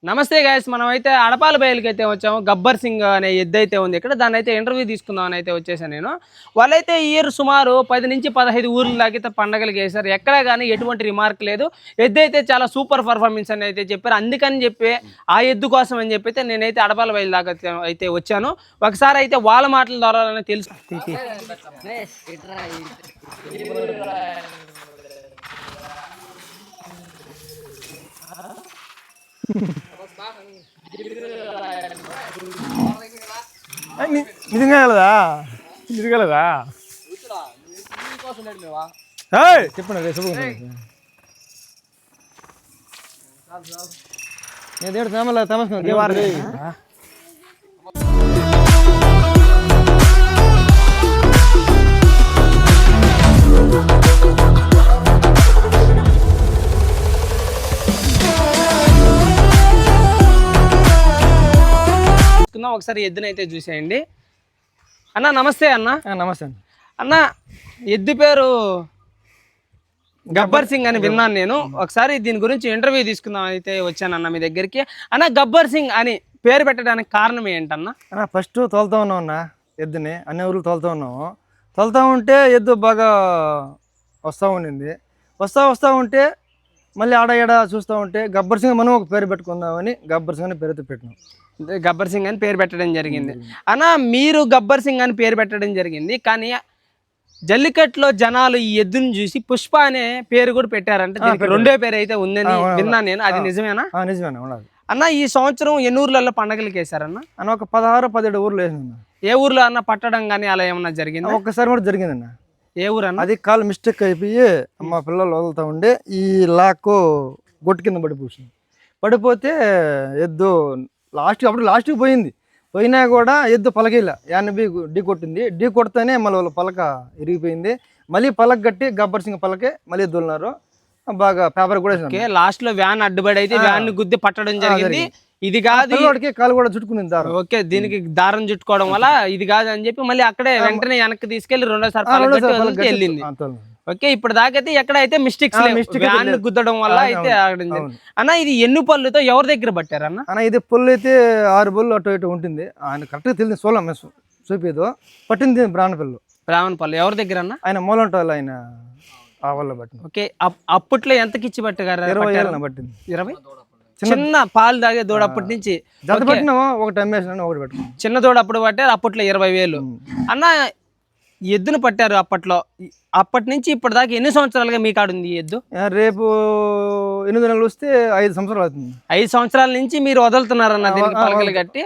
నమస్తే గైస్, మనం అయితే అడపాల బయలుకి అయితే వచ్చాము. గబ్బర్ సింగ్ అనే ఎద్దు అయితే ఉంది ఇక్కడ. దాన్ని అయితే ఇంటర్వ్యూ తీసుకుందాం అని అయితే వచ్చేసాను నేను. వాళ్ళైతే ఈ ఇయర్ సుమారు 10 నుంచి 15 ఊర్ల దాకా పండగలు చేశారు. ఎక్కడా కానీ ఎటువంటి రిమార్క్ లేదు. ఎద్దు అయితే చాలా సూపర్ పర్ఫార్మెన్స్ అని అయితే చెప్పారు. అందుకని చెప్పి ఆ ఎద్దు కోసం అని చెప్పి అయితే నేనైతే అడపాల బయలు దాకా అయితే వచ్చాను. ఒకసారి అయితే వాళ్ళ మాటల ద్వారా తెలుసు. నిజంగా నిజగలదా చెప్పండి నేను తమస్కారం ఒకసారి ఎద్దునైతే చూసేయండి అన్న. నమస్తే అన్న. నమస్తే అన్న, ఎద్దు పేరు గబ్బర్ సింగ్ అని విన్నాను నేను. ఒకసారి దీని గురించి ఇంటర్వ్యూ తీసుకుందాం అయితే వచ్చానన్న మీ దగ్గరికి. అన్న, గబ్బర్ సింగ్ అని పేరు పెట్టడానికి కారణం ఏంటన్నా? అన్న ఫస్ట్ తోలుతా ఉన్నాం అన్న ఎద్దుని, అన్ని ఊర్లు తోలుతా ఉన్నాము. తోలుతా ఉంటే ఎద్దు బాగా వస్తూ ఉండింది. వస్తూ ఉంటే మళ్ళీ ఆడ చూస్తూ ఉంటే గబ్బర్ సింగ్ మనం ఒక పేరు పెట్టుకుందామని గబ్బర్ సింగ్ అని పేరుతో పెట్టినాం. గబ్బర్ సింగ్ అని పేరు పెట్టడం జరిగింది. అన్న, మీరు గబ్బర్ సింగ్ అని పేరు పెట్టడం జరిగింది, కానీ జల్లికట్టులో జనాలు ఈ ఎద్దుని చూసి పుష్ప అనే పేరు కూడా పెట్టారంటే రెండో పేరు అయితే ఉందని విన్నాను నేను. అది నిజమేనా? నిజమేనా అన్న. ఈ సంవత్సరం ఎన్ని ఊర్లలో పండగలకి వేసారన్న? అన్న ఒక 16-17 ఊర్లు వేసిందన్న. ఏ ఊర్లో అన్న పట్టడం కానీ అలా ఏమన్నా జరిగింది? ఒక్కసారి కూడా జరిగిందన్న. ఏ ఊరు అన్న? అది కాలు మిస్టేక్ అయిపోయి మా పిల్లలు వదులుతూ ఉండే ఈ లాక్ గొట్టు కింద పడిపోతే ఎద్దు లాస్ట్కి పోయినా కూడా ఎద్దు పలకేలా యానబి ఢీ కొట్టింది. ఢీ కొడితేనే మళ్ళీ వాళ్ళ పలక ఇరిగిపోయింది. మళ్ళీ పలక కట్టి గబ్బర్ సింగ్ పలకే మళ్ళీ ఎద్దున్నారు. బాగా పేపర్ కూడా లాస్ట్ లో వ్యాన్ అడ్డుబడి అయితే వ్యాన్ గుద్ది పట్టడం జరిగింది. ఇది కాదు, కాలు కూడా చుట్టుకునింది దారం. ఓకే, దీనికి దారం చుట్టుకోవడం వల్ల ఇది కాదు అని చెప్పి మళ్ళీ అక్కడే వెంటనే వెనక్కి తీసుకెళ్లి రెండోసారి వెళ్ళింది. ఓకే, ఇప్పుడు దాకైతే ఎక్కడైతే మిస్టేక్స్ వ్యాన్ గుద్దడం వల్ల అయితే అన్న. ఇది ఎన్ని పళ్ళుతో ఎవరి దగ్గర పట్టారు అన్న? అన్న ఇది పళ్ళు అయితే 6 పళ్ళు అటు ఇటు ఉంటుంది. ఆయన కరెక్ట్గా తెలియదు, సోలం చూపేదో పట్టింది బ్రాహ్మణ పళ్ళు. ఎవరి దగ్గర అన్న? ఆయన మూలంటారు, ఆయన ఆ వల్ల పట్టింది. ఓకే, అప్పట్లో ఎంతకి ఇచ్చి పట్టగారు? 20 ఏళ్ళ పట్టింది. 20? చిన్న పాలు తాగే దూడ అప్పటి నుంచి ఒకటి అమ్మేసిన ఒకటి పట్టుకున్నాం. చిన్న దూడ అప్పుడు పట్టారు, అప్పట్లో 20,000 అన్న. ఎద్దును పట్టారు అప్పట్లో. అప్పటి నుంచి ఇప్పటి దాకా ఎన్ని సంవత్సరాలుగా మీ కాడు ఉంది ఎద్దు? రేపు 8 నెలలు వస్తే 5 సంవత్సరాలు అవుతుంది. 5 సంవత్సరాల నుంచి మీరు వదులుతున్నారన్న దీనికి పలకలు కట్టి?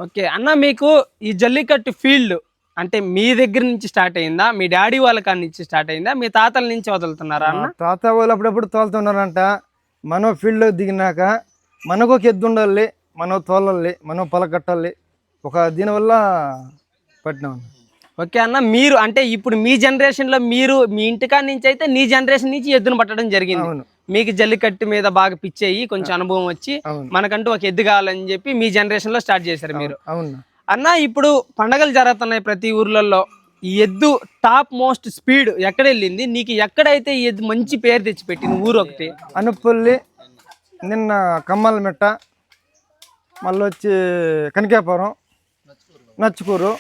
ఓకే అన్న, మీకు ఈ జల్లికట్టు ఫీల్డ్ అంటే మీ దగ్గర నుంచి స్టార్ట్ అయిందా, మీ డాడీ వాళ్ళ కాడి నుంచి స్టార్ట్ అయిందా, మీ తాతల నుంచి వదులుతున్నారా అన్న? తాత వాళ్ళు అప్పుడప్పుడు తోలుతున్నారంట. మనం ఫీల్డ్లో దిగినాక మనకు ఒక ఎద్దు ఉండాలి, మనం తోలాలి, మనం పలకట్టాలి. ఒక దీనివల్ల పట్టినాం. ఓకే అన్న, మీరు అంటే ఇప్పుడు మీ జనరేషన్లో మీరు మీ ఇంటికాడ నుంచి అయితే నీ జనరేషన్ నుంచి ఎద్దును పట్టడం జరిగింది. మీకు జల్లికట్టు మీద బాగా పిచ్చేయి కొంచెం అనుభవం వచ్చి మనకంటూ ఒక ఎద్దు కావాలని చెప్పి మీ జనరేషన్లో స్టార్ట్ చేశారు మీరు. అన్న, ఇప్పుడు పండగలు జరుగుతున్నాయి ప్రతి ఊర్లలో. ఈ ఎద్దు టాప్ మోస్ట్ స్పీడ్ ఎక్కడ వెళ్ళింది? నీకు ఎక్కడైతే ఈ ఎద్దు మంచి పేరు తెచ్చిపెట్టింది ఊరు ఒకటి? అనుపల్లి, నిన్న కమ్మలమెట్ట, మళ్ళీ వచ్చి కనికాపురం, నచ్చుకూరు,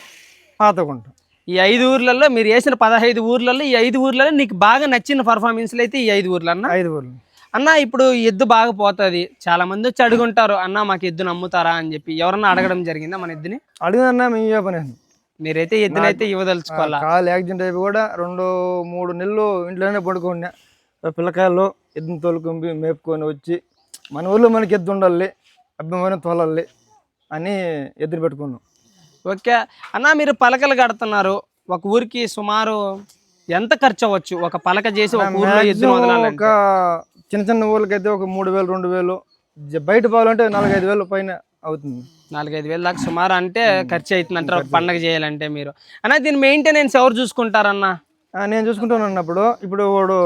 పాతగుంట. ఈ 5 ఊర్లలో మీరు వేసిన 15 ఊర్లలో ఈ 5 ఊర్లలో నీకు బాగా నచ్చిన పర్ఫార్మెన్స్లు అయితే ఈ 5 ఊర్లు అన్న? 5 ఊర్లు అన్న. ఇప్పుడు ఎద్దు బాగా పోతుంది, చాలా మంది వచ్చి అడుగుంటారు, అన్న మాకు ఎద్దును అమ్ముతారా అని చెప్పి. ఎవరన్నా అడగడం జరిగిందా మన ఎద్దుని? అడిగినా మేము పని. మీరైతే ఎద్దునైతే ఇవ్వదలుచుకోవాలా? కాలు యాక్సిడెంట్ అయిపోయి కూడా 2-3 నెలలు ఇంట్లోనే పడుకోండి. పిల్లకాయలు ఎద్దును తోలుకొని మేపుకొని వచ్చి మన ఊళ్ళో మనకి ఎద్దు ఉండాలి, అభిమానం తోలాలి అని ఎద్దును పెట్టుకున్నాం. ఓకే అన్న, మీరు పలకలు కడుతున్నారు. ఒక ఊరికి సుమారు ఎంత ఖర్చు అవ్వచ్చు ఒక పలక చేసి ఒక ఊర్లో ఎద్దును వదలాలంటే? ఒక చిన్న ఊళ్ళకైతే ఒక 3,000 2,000, బయట పోవాలంటే 4-5 వేలు పైన అవుతుంది. 4-5 వేలు దాకా సుమారు అంటే ఖర్చు అవుతుంది అంటారు ఒక పండగ చేయాలంటే. మీరు అన్న దీని మెయింటెనెన్స్ ఎవరు చూసుకుంటారన్న? నేను చూసుకుంటాను అన్నప్పుడు. ఇప్పుడు వాడు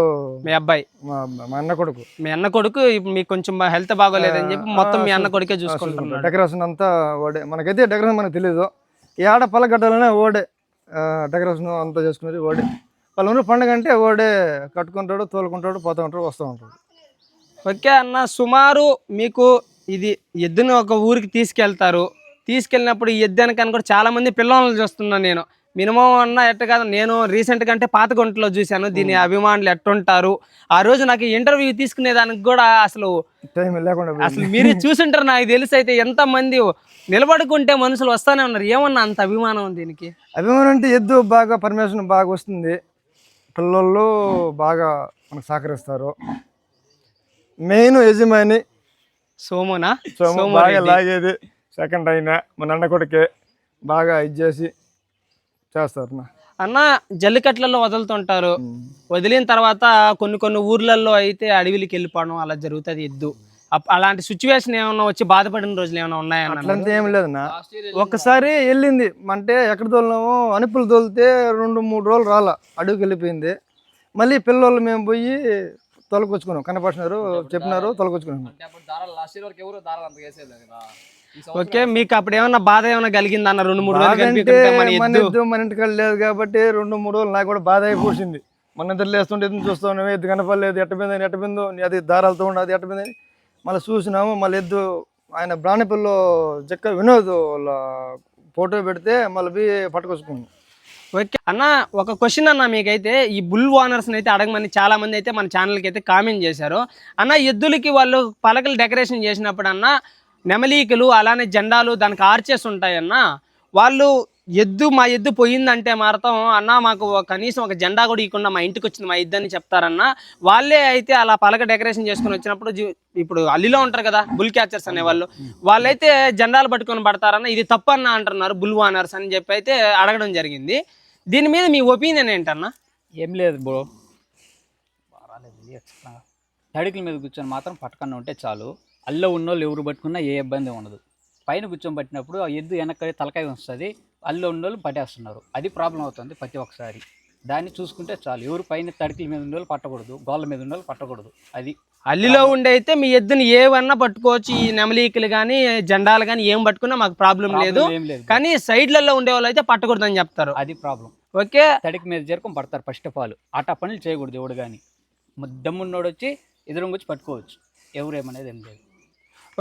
మీ అబ్బాయి, మా అన్న కొడుకు. మీ అన్న కొడుకు మీకు కొంచెం హెల్త్ బాగోలేదని చెప్పి మొత్తం మీ అన్న కొడుకే చూసుకుంటున్నాడు. డెకరేషన్ అంతా ఓడే. మనకైతే డెకరేషన్ మనకు తెలియదు. ఈ ఆడ పలకట్టాలనే ఓడే డెకరేషన్ అంతా చేసుకునేది ఓడే. వాళ్ళు పండుగ అంటే ఓడే కట్టుకుంటాడు, తోలుకుంటాడు, పోతూ ఉంటాడు, వస్తూ ఉంటాడు. ఓకే అన్న, సుమారు మీకు ఇది ఎద్దును ఒక ఊరికి తీసుకెళ్ళినప్పుడు ఈ ఎద్దు వెనకాల కూడా చాలా మంది పిల్లలను చూస్తున్నాను నేను. మినిమం అన్న ఎట్ట కాదు, నేను రీసెంట్ గా అంటే పాత గుంటలో చూశాను దీని అభిమానులు ఎట్టుంటారు. ఆ రోజు నాకు ఇంటర్వ్యూ తీసుకునేదానికి కూడా అసలు టైం లేకుండా అసలు మీరే చూసుంటారు నాకు తెలిసి. అయితే ఎంత మంది నిలబడుకుంటే మనుషులు వస్తానే ఉన్నారు. ఏమన్నా అంత అభిమానం దీనికి? అభిమానం అంటే ఎద్దు బాగా పర్మిషన్ బాగా వస్తుంది, పిల్లలు బాగా మనకు సహకరిస్తారు. మెయిన్ యజమాని సోమునా? సోము బాగా లాగేది, సెకండ్ అయినా మన అన్న కొడుకే బాగా ఇది చేసి చేస్తారు. అన్న జల్లికట్లలో వదులుతుంటారు, వదిలిన తర్వాత కొన్ని ఊర్లలో అయితే అడవికి వెళ్ళిపోవడం అలా జరుగుతుంది ఎద్దు. అలాంటి సిచ్యువేషన్ ఏమన్నా వచ్చి బాధపడిన రోజులు ఏమైనా ఉన్నాయన్న? అట్లంతా ఏం లేదన్నా. ఒక్కసారి వెళ్ళింది అంటే ఎక్కడ తోలినామో అనుపులు తోలితే 2-3 రోజులు రాలా, అడవికి వెళ్ళిపోయింది. మళ్ళీ పిల్లలు మేము పోయి తొలకొచ్చుకున్నాం, కనపడినారు చెప్పినారు, తొలకొచ్చుకున్నాం. ఓకే, మీకు అప్పుడు ఏమన్నా బాధ ఏమైనా కలిగింది అన్న? 2-3 రోజులు మన ఎద్దు మన ఇంటికి లేదు కాబట్టి 2-3 రోజులు నాకు కూడా బాధ అయిపోయింది. మన ఇద్దరు లేస్తుంటే ఎద్దు చూస్తాను, ఎద్దు కనపడలేదు, ఎట్టబిందో అది దారాలతో ఉండదు, ఎట్టబిందని మళ్ళీ చూసినాము. మళ్ళీ ఎద్దు ఆయన బ్రాణిపల్లిలో చెక్క వినోద్ వాళ్ళ ఫోటో పెడితే మళ్ళీ పట్టుకొచ్చుకున్నాం. ఓకే అన్న, ఒక క్వశ్చన్ అన్న మీకైతే, ఈ బుల్ ఓనర్స్ అయితే అడగమని చాలా మంది అయితే మన ఛానల్కి అయితే కామెంట్ చేశారు అన్న. ఎద్దులకి వాళ్ళు పలకలు డెకరేషన్ చేసినప్పుడు అన్న నెమలీకలు అలానే జెండాలు దానికి ఆర్చెస్ ఉంటాయన్న. వాళ్ళు మా ఎద్దు పోయిందంటే మాత్రం అన్న మాకు కనీసం ఒక జెండా కూడా ఇవ్వకుండా మా ఇంటికి వచ్చింది మా ఎద్దు అని చెప్తారన్న. వాళ్ళే అయితే అలా పలక డెకరేషన్ చేసుకుని వచ్చినప్పుడు ఇప్పుడు అల్లిలో ఉంటారు కదా బుల్ క్యాచర్స్ అనేవాళ్ళు, వాళ్ళైతే జెండాలు పట్టుకొని పడతారన్న. ఇది తప్పు అన్న అంటున్నారు బుల్ ఓనర్స్ అని చెప్పి అయితే అడగడం జరిగింది. దీని మీద మీ ఒపీనియన్ ఏంటన్నా? ఏం లేదు బ్రో, తడికల మీద కూర్చొని మాత్రం పట్టుకుని ఉంటే చాలు. అల్లో ఉన్నోళ్ళు ఎవరు పట్టుకున్నా ఏ ఇబ్బంది ఉండదు. పైన కూర్చొని పట్టినప్పుడు ఆ ఎద్దు వెనక్కి తలకాయ వస్తుంది, అల్లో ఉన్నోళ్ళు పట్టేస్తున్నారు, అది ప్రాబ్లం అవుతుంది ప్రతి ఒక్కసారి. దాన్ని చూసుకుంటే చాలు. ఎవరు పైన తడికల మీద ఉన్నోళ్ళు పట్టకూడదు, గోళ్ళ మీద ఉన్నోళ్ళు పట్టకూడదు. అది అల్లిలో ఉండి అయితే మీ ఎద్దుని ఏవన్నా పట్టుకోవచ్చు, ఈ నెమలీకలు కానీ జెండాలు కానీ ఏం పట్టుకున్నా మాకు ప్రాబ్లం లేదు, కానీ సైడ్లలో ఉండే వాళ్ళు అయితే పట్టకూడదు అని చెప్తారు. అది ప్రాబ్లం. ఓకే, తడికి మీద జరుపుకొని పడతారు. ఫస్ట్ ఆఫ్ ఆల్ ఆట పనులు చేయకూడదు ఎవడు కానీ. దమ్మున్నోడు వచ్చి ఎదురుంగొచ్చి పట్టుకోవచ్చు, ఎవరేమనేది ఏం లేదు.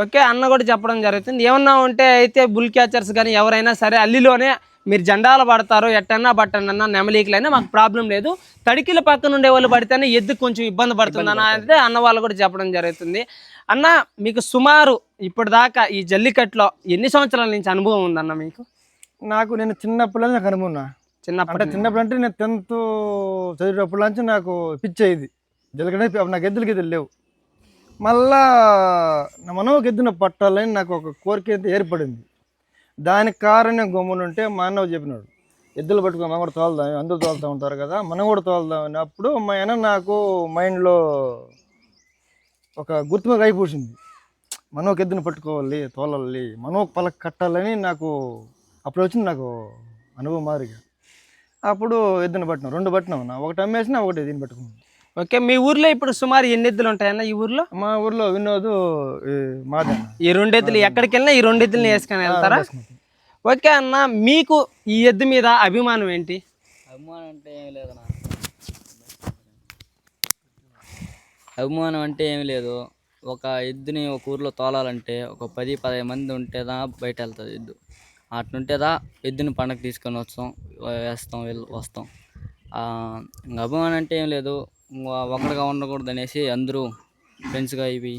ఓకే, అన్న కూడా చెప్పడం జరుగుతుంది. ఏమన్నా ఉంటే అయితే బుల్ క్యాచర్స్ కానీ ఎవరైనా సరే అల్లిలోనే మీరు జెండాలు పడతారు, ఎట్టన్నా పట్టండి అన్న, నెమలీకలైనా మాకు ప్రాబ్లం లేదు, తడికిల పక్కన ఉండే వాళ్ళు పడితేనే ఎద్దు కొంచెం ఇబ్బంది పడుతుంది అన్న అయితే అన్న వాళ్ళు కూడా చెప్పడం జరుగుతుంది. అన్న మీకు సుమారు ఇప్పటిదాకా ఈ జల్లికట్టులో ఎన్ని సంవత్సరాల నుంచి అనుభవం ఉందన్న మీకు? నేను చిన్నప్పుడు నాకు అనుభవం. చిన్నప్పుడు అంటే నేను 10th చదివేటప్పటి నుంచి నాకు పిచ్చేది జల్లికట్టు. నాకు ఎద్దులు లేవు. మళ్ళా మనం ఒక ఎద్దున పట్టాలని నాకు ఒక కోరిక అయితే ఏర్పడింది. దానికి కారణం గమ్మునుంటే మా అన్న చెప్పినాడు, ఎద్దులు పట్టుకుని మనం కూడా తోలుదాం, అందరూ తోలుతూ ఉంటారు కదా, మనం కూడా తోలుదాం అని. అప్పుడు మా అన్న నాకు మైండ్లో ఒక గుర్తుగా అయిపోయింది, మనం ఒక ఎద్దును పట్టుకోవాలి, తోలాలి, మనం ఒక పలక కట్టాలని నాకు అప్పుడు వచ్చింది నాకు అనుభవం మాదిరిగా. అప్పుడు ఎద్దును పట్టినాం, 2 పట్టినాం, ఒకటి అమ్మేసినా ఒకటి ఎద్దుని పట్టుకున్నాం. ఓకే, మీ ఊర్లో ఇప్పుడు సుమారు ఎన్ని ఎద్దులు ఉంటాయన్న? ఈ ఊర్లో మా ఊర్లో వినోద్ మాదే. ఈ 2 ఎద్దులు ఎక్కడికి వెళ్ళినా ఈ 2 ఎద్దులని వేసుకొని వెళ్తారా? ఓకే అన్న, మీకు ఈ ఎద్దు మీద అభిమానం ఏంటి? అభిమానం అంటే ఏమి లేదన్నా, అభిమానం అంటే ఏమి లేదు. ఒక ఎద్దుని ఒక ఊర్లో తోలాలంటే ఒక 10-15 మంది ఉంటేదా బయట వెళ్తుంది ఎద్దు. అట్లుంటేదా ఎద్దుని పండగ తీసుకొని వేస్తాం వస్తాం. ఇంకా అభిమానం అంటే ఏం లేదు, ఒకటిగా ఉండకూడదు అనేసి అందరూ ఫ్రెండ్స్గా ఇవి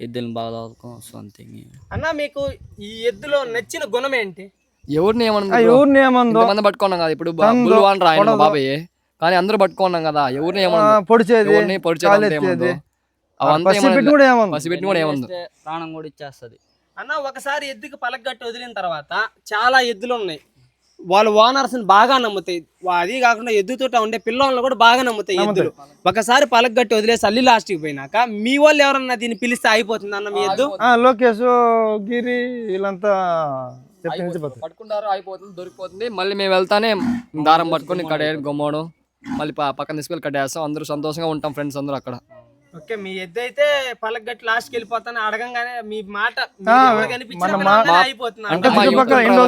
ఎద్దులను బాగా తోలుకో సంథింగ్. అన్న మీకు ఈ ఎద్దులో నచ్చిన గుణం ఏంటి? ఎవరిని ఏమన్నా మంది పట్టుకున్నాం కదా, ఇప్పుడు బాబాయ్ కానీ అందరూ పట్టుకున్నాం కదా, ఎవరిని పొడిచేది పసిపెట్టి కూడా ఏముంది, ప్రాణం కూడా ఇచ్చేస్తుంది అన్న. ఒకసారి ఎద్దుకి పలకగట్టి వదిలిన తర్వాత చాలా ఎద్దులు ఉన్నాయి, వాళ్ళు ఓనర్స్ని బాగా నమ్ముతాయి. అది కాకుండా ఎద్దుతోట ఉండే పిల్లలను కూడా బాగా నమ్ముతాయి ఎద్దులు. ఒకసారి పలకగట్టి వదిలేసి అల్లి లాస్ట్కి పోయినాక మీ వాళ్ళు ఎవరన్నా దీన్ని పిలిస్తే అయిపోతుంది అన్న మీ ఎద్దు? లోకేష్, గిరి వీళ్ళంతా పట్టుకుంటారు, అయిపోతుంది, దొరికిపోతుంది. మళ్ళీ మేము వెళ్తానే దారం పట్టుకొని కడే గమ్మోడు, మళ్ళీ పక్కన తీసుకెళ్ళి కట్టేస్తాం. అందరూ సంతోషంగా ఉంటాం ఫ్రెండ్స్ అందరూ అక్కడ. ఓకే, మీ ఎద్దు అయితే పలకగట్టి లాస్ట్కి వెళ్ళిపోతాను అడగంగానే మీ మాట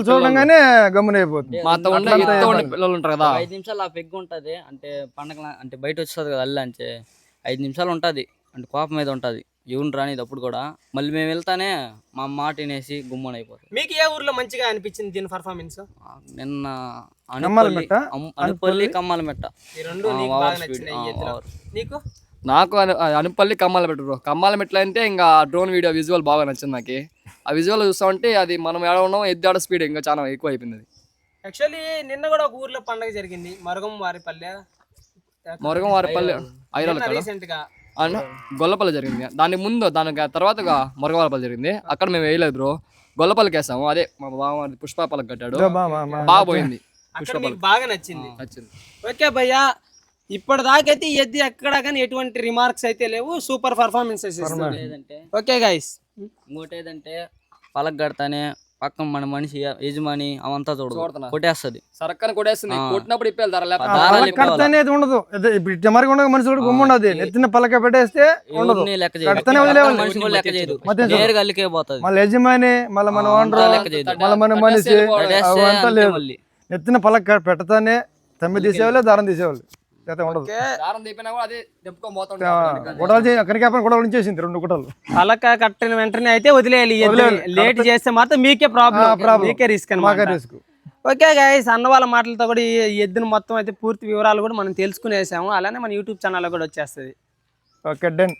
చూడంగానే గమ్మున అయిపోతుంది. మాతో ఉండే పిల్లలు ఉంటారు కదా, 5 నిమిషాలు ఆ పెగ్గు ఉంటుంది అంటే పండగ అంటే బయట వస్తుంది కదా అల్లి అంటే 5 నిమిషాలు ఉంటుంది అంటే కోపం మీద ఉంటుంది. ఎవరు రానిది అప్పుడు కూడా. మళ్ళీ మేము వెళ్తానే మా మాట వినేసి గుమ్మని అయిపోతుంది. మీకు ఏ ఊర్లో మంచిగా అనిపించింది దీని పర్ఫార్మెన్స్? నిన్న కమ్మలమెట్ట, అనుపల్లి కమ్మలమెట్ట ఈ రెండు నీకు బాగా నచ్చినాయి ఈ ఎద్దులో. నీకు? నాకు అనుపల్లి కమ్మాలమెట్ట బ్రో. కమ్మాలమెట్ల అంటే ఇంకా డ్రోన్ వీడియో విజువల్ బాగా నచ్చింది నాకు. ఆ విజువల్ చూస్తామంటే అది మనం ఏడ ఉన్నాం ఎద్దు ఆడ స్పీడ్ ఇంకా చాలా ఎక్కువ అయిపోయింది. అది యాక్చువల్లీ నిన్న కూడా ఒక ఊర్లో పండగ జరిగింది, మరుగం వారిపల్లె ఐరాల కాడ రీసెంట్ గా. గొల్లపల్లి జరిగింది. దానికి తర్వాత మొరగవారపల్లి జరిగింది. అక్కడ మేము వేయలేదు బ్రో, గొల్లపల్లికి వేసాము. అదే మా బావ పుష్పపల్లికి కట్టాడు, బాగా పోయింది. అక్కడ మీకు బాగా నచ్చింది. నచ్చింది. ఓకే భయ్యా, ఇప్పటిదాకైతే ఈ ఎద్దు ఎక్కడా కానీ ఎటువంటి రిమార్క్స్ అయితే లేవు, సూపర్ పర్ఫార్మెన్సెస్ ఇస్తుంది. ఏదంటే ఓకే గైస్, ఇంకోటి ఏదంటే పలక కడతానే పక్కన మన మనిషి యజమాని అవంతా చూడదు, చూడతనా? కొట్టేస్తుంది. సరక్కని కొట్టేస్తుంది, కొట్టినప్పుడు ఇప్పేయాలి ధర లేకపోతే. దారాలు కడత అనేది ఉండదు. ఇప్పుడు మరి ఉండదు, మనిషి కూడా గుమ్మ ఉండదు. నెత్తిన పలక పెట్టేస్తే ఉండదు, ఎవరిని లెక్క కడతనే చేయదు. వదిలేవాలి. మనిషి కూడా లెక్క చేయదు, మధ్య నేరుగా అల్లికే పోతుంది. మళ్ళీ యజమాని, మళ్ళీ మన ఓనర్, లెక్క చేయదు. మళ్ళీ మన మనిషి, కట్టేస్తే అవంతా అంతే లేదు. మళ్ళీ. నెత్తిన పలక పెట్టతానే తమ్మి తీసేవాళ్ళు, దారం తీసేవాళ్ళు, అయితే ఉండదు. దారం తీపినా కూడా అదే దెబ్బకొని పోతుంటాం. గుడలు కనికేపని గుడలు ఉంచేసింది 2 గుటలు. పలక కట్టిన వెంటనే అయితే వదిలేయాలి. లేట్ చేస్తే మాత్రం మీకే ప్రాబ్లం, మీకే రిస్క్ మాకే అనమాట. రిస్క్. ఓకే గైస్, అన్న వాళ్ళ మాటలతో కూడా ఈ ఎద్దును మొత్తం అయితే పూర్తి వివరాలు కూడా మనం తెలుసుకునేసాము. అలానే మన యూట్యూబ్ ఛానల్లో కూడా వచ్చేస్తుంది. Okay, done.